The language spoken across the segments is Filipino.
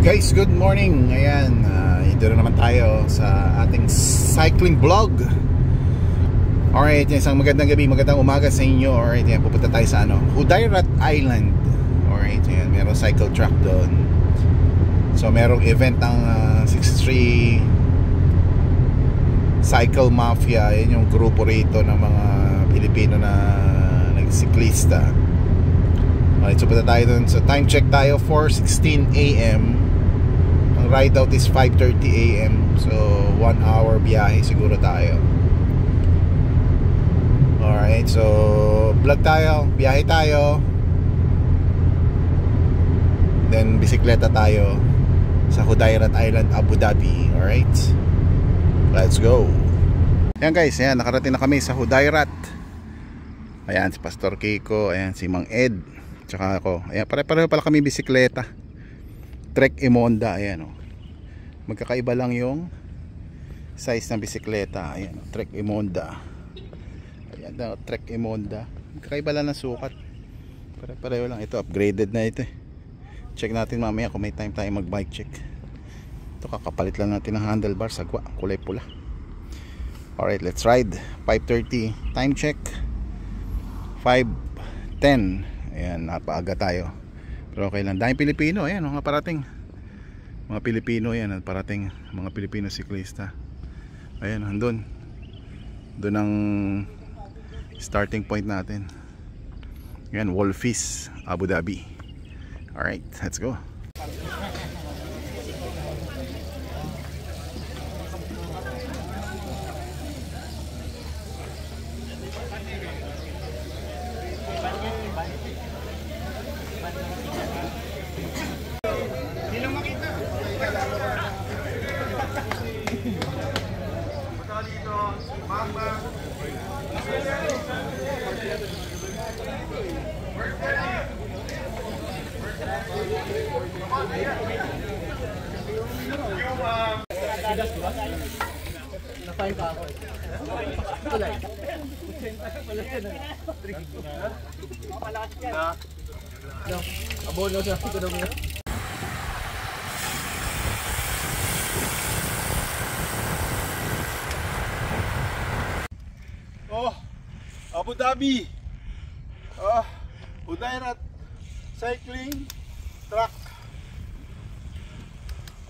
Guys, good morning. Ayan, ito na naman tayo sa ating cycling vlog. Alright, isang magandang gabi, magandang umaga sa inyo. Alright, yan, pupunta tayo sa Hudayrat Island. Alright, yan, merong cycle track doon. So merong event ang 63 Cycle Mafia. Yan yung grupo rito ng mga Pilipino na nagsiklista. Alright, so punta tayo doon. So time check tayo, 4:16 AM. Ang ride out is 5:30 AM. So 1 hour biyahe siguro tayo. Alright, so vlog tayo, biyahe tayo, then bisikleta tayo sa Hudayrat Island, Abu Dhabi. Alright, let's go. Ayan guys, ayan, nakarating na kami sa Hudayrat. Ayan si Pastor Kiko, ayan si Mang Ed, tsaka ako. Ayan, pare-pareho pala kami bisikleta, Trek Emonda. Ayan, oh. Magkakaiba lang yung size ng bisikleta. Ayan, oh, Trek Emonda. Ayan daw, Trek Emonda. Magkakaiba lang ng sukat, pare-pareho lang. Ito upgraded na ito eh. Check natin mamaya kung may time tayo mag bike check. Ito kakapalit lang natin ng handlebar, sagwa, kulay pula. Alright, let's ride. 5:30 time check, 5:10. Ayan, napaaga tayo, pero okay lang. Dahil Pilipino, ayan, mga parating mga Pilipino, yan, parating mga Pilipino siklista. Ayan, doon ang starting point natin. Ayan, Wolfis, Abu Dhabi. Alright, let's go. Napain pa ako. Tulay. Abono sa ekonomiya. Oh, Abu Dhabi. Hudayrat cycling track.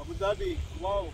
Abu Dhabi. Wow.